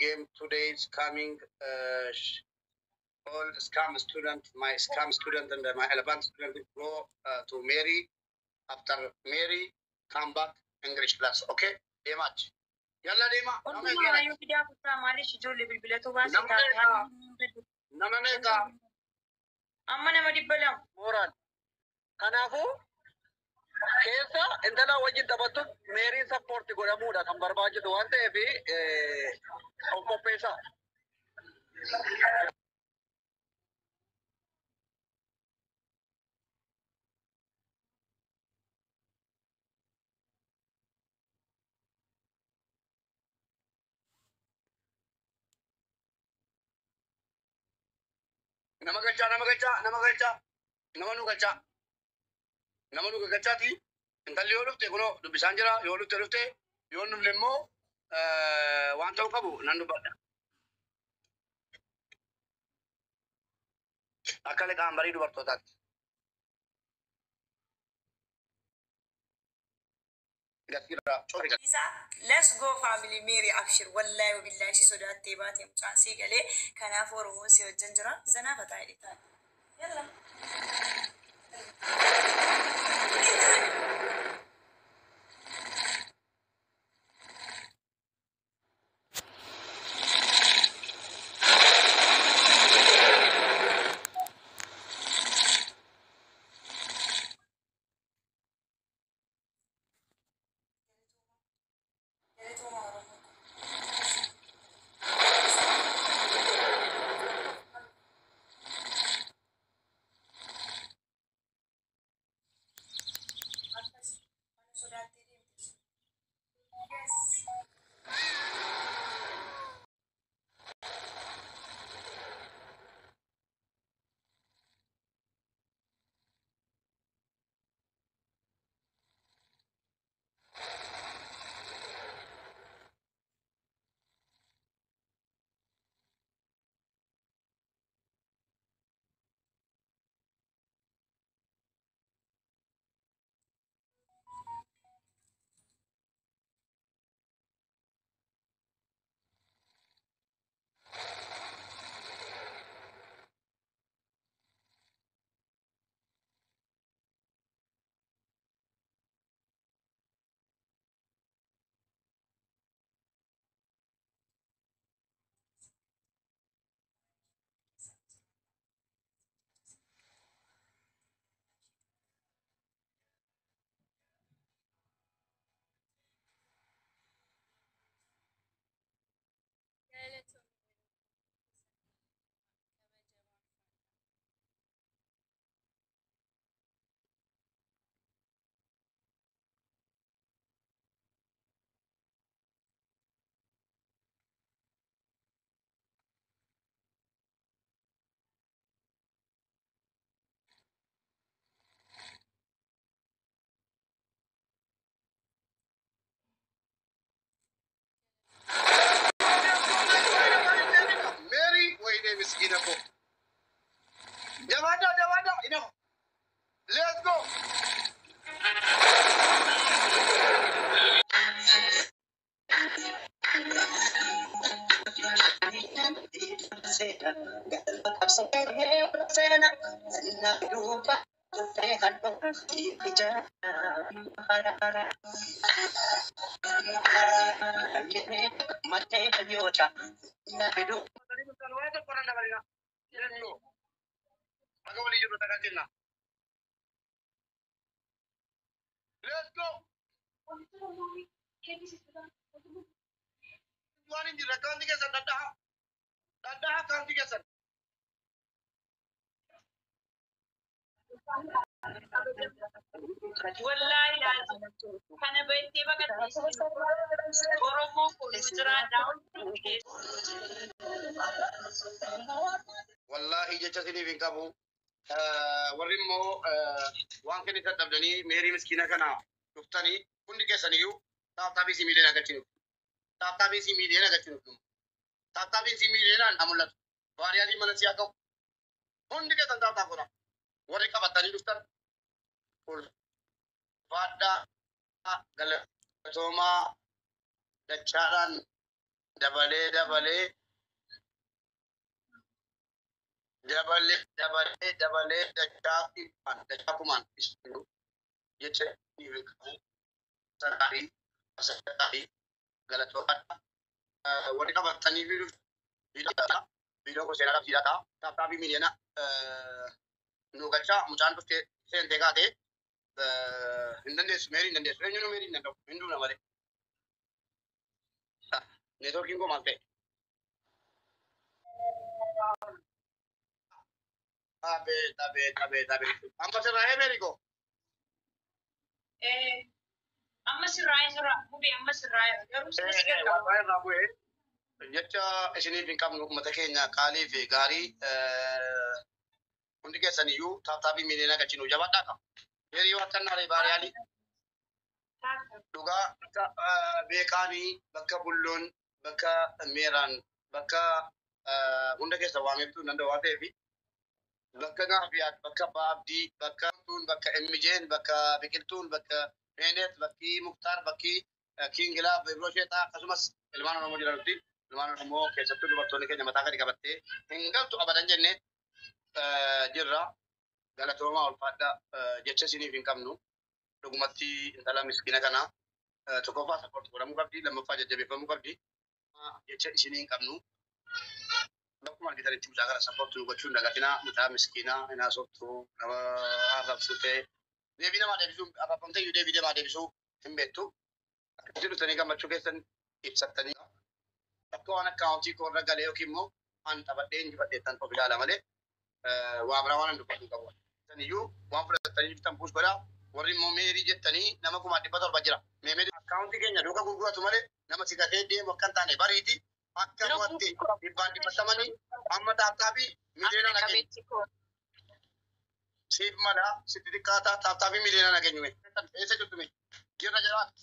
game today is coming. All scam student, my scam student and my elephant student go to Mary. After Mary, come back English class. Okay? Very much. Yalla Dema. Moral. Kanafu keessa intala wajjin taphattu Mary support godhamuudha kan barbaachisu waan ta'eef qopheessa. Nama galcha. Nama nu galchaati. Intalli yoo dhufte kunoo dubbisaan jira. Yoo dhufte yoo dhufne immoo waan ta'uu qabu nan dubbadha. Akka liqaan barii dubartootaatti. Let's go family Mary abshir wallahi wabillahi si sodaatee baatee mucaan sii galee kanaaf Oromoon si wajjin jira zanaa fataa hidhitaan. Yalla. Miskina ko. Jawada, enough. Let's go. Let's go. Tuan ini rekan tiga sen dadah kan tiga sen. Wallahi lazim kana bayti bagat Oromo ko jira down Wallahi jecha sini vinkabu warimo waan kani kadabdani Mary miskina kana duftani kundi kesaniyu taatabi similena gachinu taatabi similena gachinu taatabi similena amulat variali manasiya ko kundi kesan taata kora warri qabatani duftan kul fada galatoma dacharan dabalee dabalee dachaa kumaan ibsinu jecha ni beekamu. Saraarii asirratti galatoota warri qabatanii fi viidiyoo kun seenaa qabsiidhaa ta'a. Taaptaabii miliyoona nu galchaa mucaan dhuftee seentee kaatee hin dandeessu meerii hin dandeessu eenyuun meerii hin danda'u hin duuna malee. Neetwoorkiin koo maal ta'e? Tabe. Amma sirraa meerii koo? Amma sirraa bu'ee amma sirraa garuu sinis gargaaru. Irraa bu'ee jecha isiniif hin qabnu uummata keenya qaalii fi gaarii hundi keessaniyyuu taaptaabii miliyoona galchinuu jabaadhaa qaba. Meerii waaqannaa baariyaalii dhugaa beekaanii bakka bulloon bakka meeraan bakka hunda keessa waameeftuu hin danda'u waan ta'eef bakka gaafiyaat bakka baabdii bakka tuun bakka emmijeen bakka biqiltuun bakka Beenet bakki Muktaar bakki Kiingilaa Bebroo Sheetaa akkasumas ilmaan Oromoo jedhanutti ilmaan Oromoo keessattuu dubartoonni keenya mataa gadi qabattee hin galtu abadan jennee jirra. Galatoomaa ulfaadhaa jecha isiniif hin qabnu. Dhugumatti intala miskiina kana tokkoffaa sappoorti godhamuu qabdi lammaffaa jajjabeeffamuu qabdi. Jecha isinii hin qabnu. Bakkuma argitanitti mucaa kana sappoortii gochuun dagatinaa mucaa miskiinaa hin haasoftu nama haasofsu ta'e. Deebii namaa deebisuu afafamteeyyuu deebii namaa deebisuu hin beektu. Akkasitti dhuftanii gammachuu keessan ibsattanii akka waan akkaawuntii koo irra galee yookiin immoo an taphadhee injifadheettan of ilaala malee waa biraa waan hin dubbatu qabu. Isaniyyuu waan fudhattanii jirtan buus godhaa warri immoo meerii jettanii nama 700 jira. Meerii akkaawuntii keenya duuka gurguratu malee nama si gatee deemu akka hin taane bariiti akka nuwatti 180 amma taaptaabii miliyoona nageenya. Siif mala sitti xiqqaataa taaptaabii miliyoona nageenyume. Eessa jirtu mee? Jirra jiraatu.